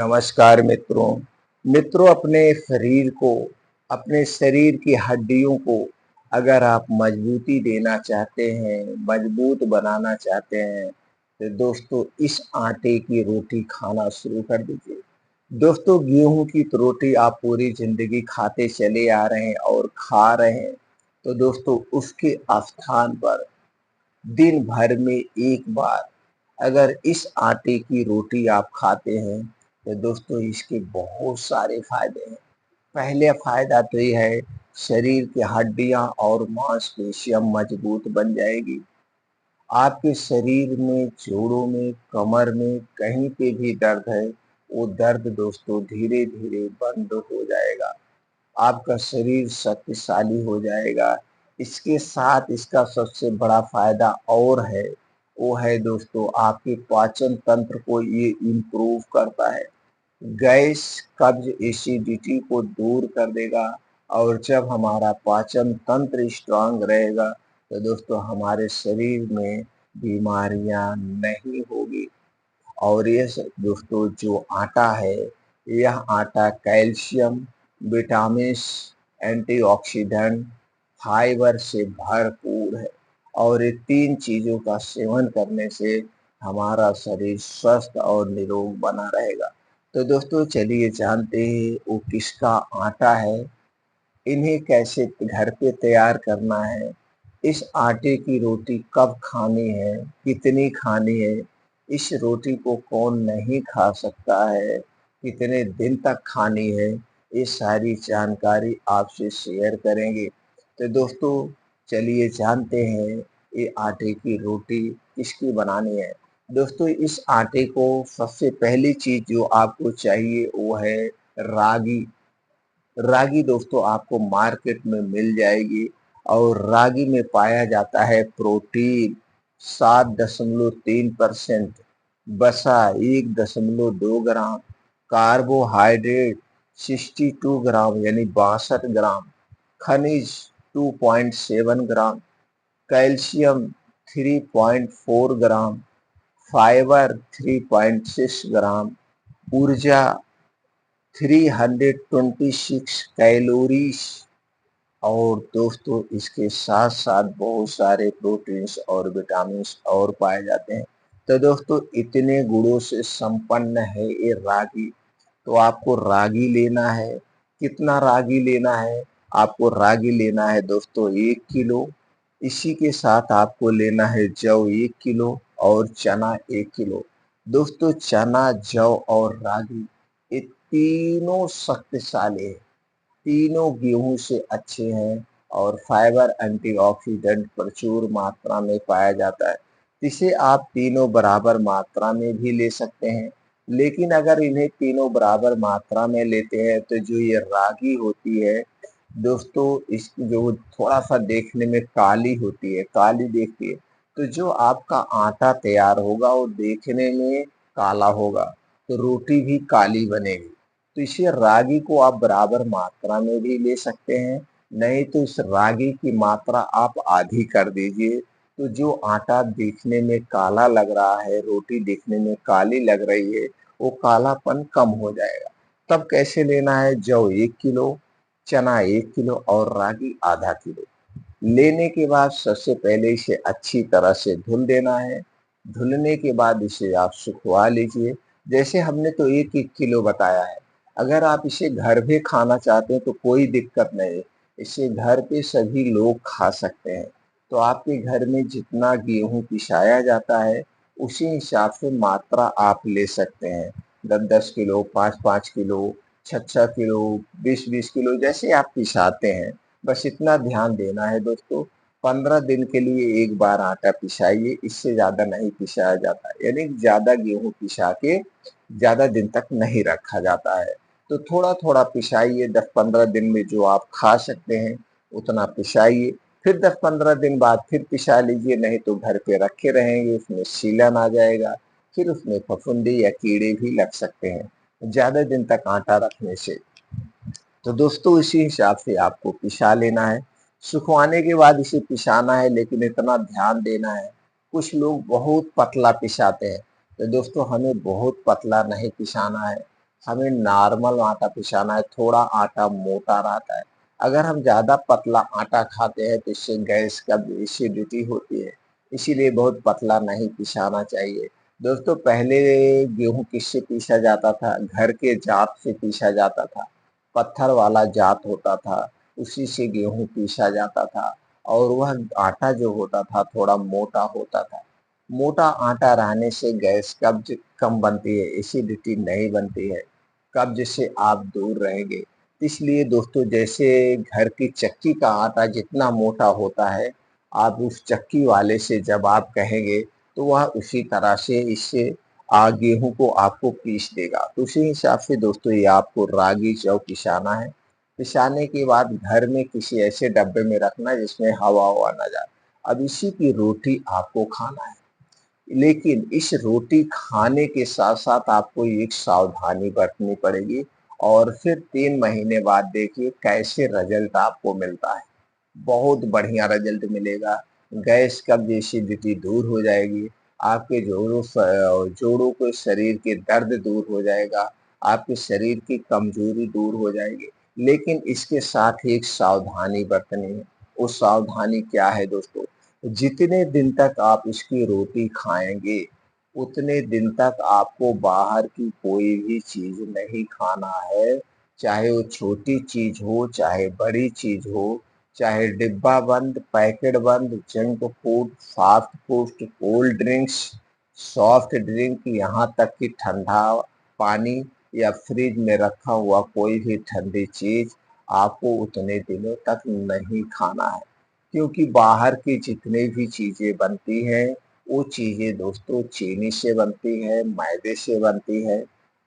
नमस्कार मित्रों। अपने शरीर की हड्डियों को अगर आप मजबूती देना चाहते हैं, मजबूत बनाना चाहते हैं, तो दोस्तों इस आटे की रोटी खाना शुरू कर दीजिए। दोस्तों गेहूं की तो रोटी आप पूरी जिंदगी खाते चले आ रहे हैं और खा रहे हैं, तो दोस्तों उसके स्थान पर दिन भर में एक बार अगर इस आटे की रोटी आप खाते हैं, तो दोस्तों इसके बहुत सारे फायदे हैं। पहले फायदा तो ये है, शरीर की हड्डियां और मांसपेशियां मजबूत बन जाएगी। आपके शरीर में, जोड़ों में, कमर में कहीं पे भी दर्द है, वो दर्द दोस्तों धीरे धीरे बंद हो जाएगा। आपका शरीर शक्तिशाली हो जाएगा। इसके साथ इसका सबसे बड़ा फायदा और है, वो है दोस्तों आपके पाचन तंत्र को ये इम्प्रूव करता है। गैस, कब्ज, एसिडिटी को दूर कर देगा। और जब हमारा पाचन तंत्र स्ट्रांग रहेगा, तो दोस्तों हमारे शरीर में बीमारियां नहीं होगी। और ये दोस्तों जो आटा है, यह आटा कैल्शियम, विटामिन्स, एंटीऑक्सीडेंट, फाइबर से भरपूर है। और ये तीन चीजों का सेवन करने से हमारा शरीर स्वस्थ और निरोग बना रहेगा। तो दोस्तों चलिए जानते हैं वो किसका आटा है, इन्हें कैसे घर पे तैयार करना है, इस आटे की रोटी कब खानी है, कितनी खानी है, इस रोटी को कौन नहीं खा सकता है, कितने दिन तक खानी है, ये सारी जानकारी आपसे शेयर करेंगे। तो दोस्तों चलिए जानते हैं ये आटे की रोटी किसकी बनानी है। दोस्तों इस आटे को सबसे पहली चीज जो आपको चाहिए वो है रागी। रागी दोस्तों आपको मार्केट में मिल जाएगी। और रागी में पाया जाता है प्रोटीन 7.3%, वसा 1.2 ग्राम, कार्बोहाइड्रेट 62 ग्राम यानी 62 ग्राम, खनिज 2.7 ग्राम, कैल्शियम 3.4 ग्राम, फाइबर 3.6 ग्राम, ऊर्जा 326 कैलोरीज। और दोस्तों इसके साथ साथ बहुत सारे प्रोटीन्स और विटामिन्स और पाए जाते हैं। तो दोस्तों इतने गुणों से संपन्न है ये रागी। तो आपको रागी लेना है। कितना रागी लेना है? आपको रागी लेना है दोस्तों 1 किलो। इसी के साथ आपको लेना है जौ 1 किलो और चना 1 किलो। दोस्तों चना, जौ और रागी ये तीनों शक्तिशाली है, तीनों गेहूं से अच्छे हैं। और फाइबर, एंटीऑक्सीडेंट प्रचुर मात्रा में पाया जाता है। इसे आप तीनों बराबर मात्रा में भी ले सकते हैं। लेकिन अगर इन्हें तीनों बराबर मात्रा में लेते हैं तो जो ये रागी होती है दोस्तों, इसकी जो थोड़ा सा देखने में काली होती है, काली देखती है, तो जो आपका आटा तैयार होगा वो देखने में काला होगा, तो रोटी भी काली बनेगी। तो इसे रागी को आप बराबर मात्रा में भी ले सकते हैं, नहीं तो इस रागी की मात्रा आप आधी कर दीजिए। तो जो आटा देखने में काला लग रहा है, रोटी देखने में काली लग रही है, वो कालापन कम हो जाएगा। तब कैसे लेना है? जौ 1 किलो, चना 1 किलो और रागी आधा किलो। लेने के बाद सबसे पहले इसे अच्छी तरह से धुल देना है। धुलने के बाद इसे आप सुखवा लीजिए। जैसे हमने तो 1-1 किलो बताया है। अगर आप इसे घर पे खाना चाहते हैं तो कोई दिक्कत नहीं, इसे घर पे सभी लोग खा सकते हैं। तो आपके घर में जितना गेहूं पिसाया जाता है उसी हिसाब से मात्रा आप ले सकते हैं। 10-10 किलो, 5-5 किलो, 6-6 किलो, 20-20 किलो, जैसे आप पिसाते हैं। बस इतना ध्यान देना है दोस्तों, 15 दिन के लिए एक बार आटा पिसाइए, इससे ज्यादा नहीं पिसाया जाता, यानी ज्यादा गेहूं पिसा के ज्यादा दिन तक नहीं रखा जाता है। तो थोड़ा थोड़ा पिसाइए, 10-15 दिन में जो आप खा सकते हैं उतना पिसाइए। फिर 10-15 दिन बाद फिर पिसा लीजिए, नहीं तो घर पे रखे रहेंगे उसमें सीलन आ जाएगा, फिर उसमें फफूंदी या कीड़े भी लग सकते हैं ज्यादा दिन तक आटा रखने से। तो दोस्तों इसी हिसाब से आपको पिसा लेना है। सुखवाने के बाद इसे पिसाना है, लेकिन इतना ध्यान देना है, कुछ लोग बहुत पतला पिसाते हैं। तो दोस्तों हमें बहुत पतला नहीं पिसाना है, हमें नॉर्मल आटा पिसाना है, थोड़ा आटा मोटा रहता है। अगर हम ज़्यादा पतला आटा खाते हैं तो इससे गैस का एसिडिटी होती है, इसीलिए बहुत पतला नहीं पिसाना चाहिए। दोस्तों पहले गेहूँ किससे पीसा जाता था? घर के जात से पीसा जाता था। पत्थर वाला जात होता था, उसी से गेहूँ पीसा जाता था और वह आटा जो होता था थोड़ा मोटा होता था। मोटा आटा रहने से गैस कब्ज़ कम बनती है, एसिडिटी नहीं बनती है। कब्ज़ से आप दूर रहेंगे। इसलिए दोस्तों जैसे घर की चक्की का आटा जितना मोटा होता है, आप उस चक्की वाले से जब आप कहेंगे तो वह उसी तरह से इससे गेहूँ को आपको पीस देगा। तो उसी हिसाब से दोस्तों ये आपको रागी जौ पिसाना है। पिसाने के बाद घर में किसी ऐसे डब्बे में रखना है जिसमें हवा-ववा ना जाए। अब इसी की रोटी आपको खाना है। लेकिन इस रोटी खाने के साथ-साथ आपको एक सावधानी बरतनी पड़ेगी और फिर 3 महीने बाद देखिए कैसे रिज़ल्ट आपको मिलता है। बहुत बढ़िया रिज़ल्ट मिलेगा। गैस, कब्ज़, एसिडिटी दूर हो जाएगी। आपके जोड़ों के शरीर के दर्द दूर हो जाएगा। आपके शरीर की कमज़ोरी दूर हो जाएगी। लेकिन इसके साथ ही एक सावधानी बरतनी है। वो सावधानी क्या है दोस्तों? जितने दिन तक आप इसकी रोटी खाएँगे, उतने दिन तक आपको बाहर की कोई भी चीज़ नहीं खाना है। चाहे वो छोटी चीज़ हो, चाहे बड़ी चीज़ हो, चाहे डिब्बा बंद, पैकेट बंद, junk food, fast food, cold drinks, soft drink, यहाँ तक कि ठंडा पानी या फ्रिज में रखा हुआ कोई भी ठंडी चीज़ आपको उतने दिनों तक नहीं खाना है। क्योंकि बाहर की जितनी भी चीज़ें बनती हैं, वो चीज़ें दोस्तों चीनी से बनती है, मैदे से बनती है,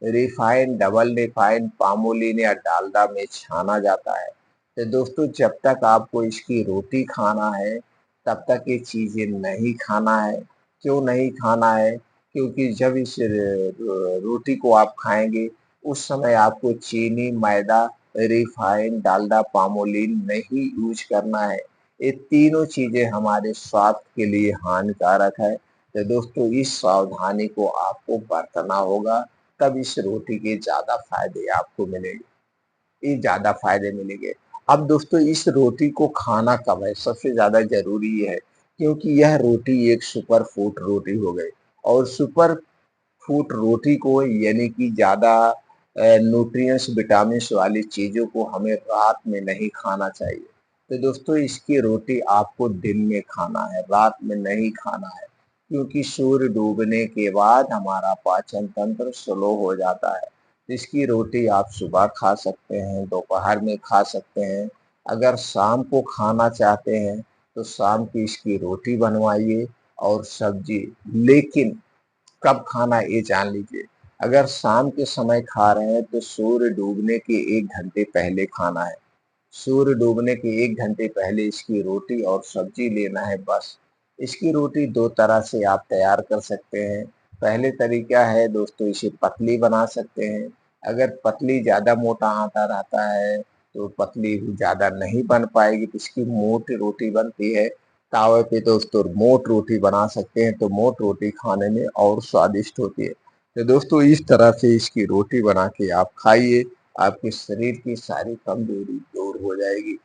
रिफाइंड, डबल रिफाइंड, पामोलिन या डालडा में छाना जाता है। तो दोस्तों जब तक आपको इसकी रोटी खाना है, तब तक ये चीज़ें नहीं खाना है। क्यों नहीं खाना है? क्योंकि जब इस रोटी को आप खाएँगे, उस समय आपको चीनी, मैदा, रिफाइंड, डालडा, पामोलिन नहीं यूज़ करना है। ये तीनों चीज़ें हमारे स्वास्थ्य के लिए हानिकारक है। तो दोस्तों इस सावधानी को आपको बरतना होगा, तब इस रोटी के ज़्यादा फ़ायदे आपको मिलेंगे। ये ज़्यादा फ़ायदे मिलेंगे। अब दोस्तों इस रोटी को खाना कब है? सबसे ज़्यादा ज़रूरी ये है, क्योंकि यह रोटी एक सुपर फूड रोटी हो गई और सुपर फूड रोटी को यानी कि ज़्यादा न्यूट्रिएंट्स, विटामिन्स वाली चीज़ों को हमें रात में नहीं खाना चाहिए। तो दोस्तों इसकी रोटी आपको दिन में खाना है, रात में नहीं खाना है। क्योंकि सूर्य डूबने के बाद हमारा पाचन तंत्र स्लो हो जाता है। इसकी रोटी आप सुबह खा सकते हैं, दोपहर में खा सकते हैं। अगर शाम को खाना चाहते हैं, तो शाम की इसकी रोटी बनवाइए और सब्ज़ी। लेकिन कब खाना है ये जान लीजिए। अगर शाम के समय खा रहे हैं तो सूर्य डूबने के 1 घंटे पहले खाना है। सूर्य डूबने के 1 घंटे पहले इसकी रोटी और सब्ज़ी लेना है बस। इसकी रोटी 2 तरह से आप तैयार कर सकते हैं। पहले तरीका है दोस्तों इसे पतली बना सकते हैं। अगर पतली ज़्यादा मोटा आटा रहता है तो पतली ज़्यादा नहीं बन पाएगी तो इसकी मोटी रोटी बनती है। तावे पे दोस्तों मोट रोटी बना सकते हैं तो मोट रोटी खाने में और स्वादिष्ट होती है। तो दोस्तों इस तरह से इसकी रोटी बना के आप खाइए, आपके शरीर की सारी कमज़ोरी दूर हो जाएगी।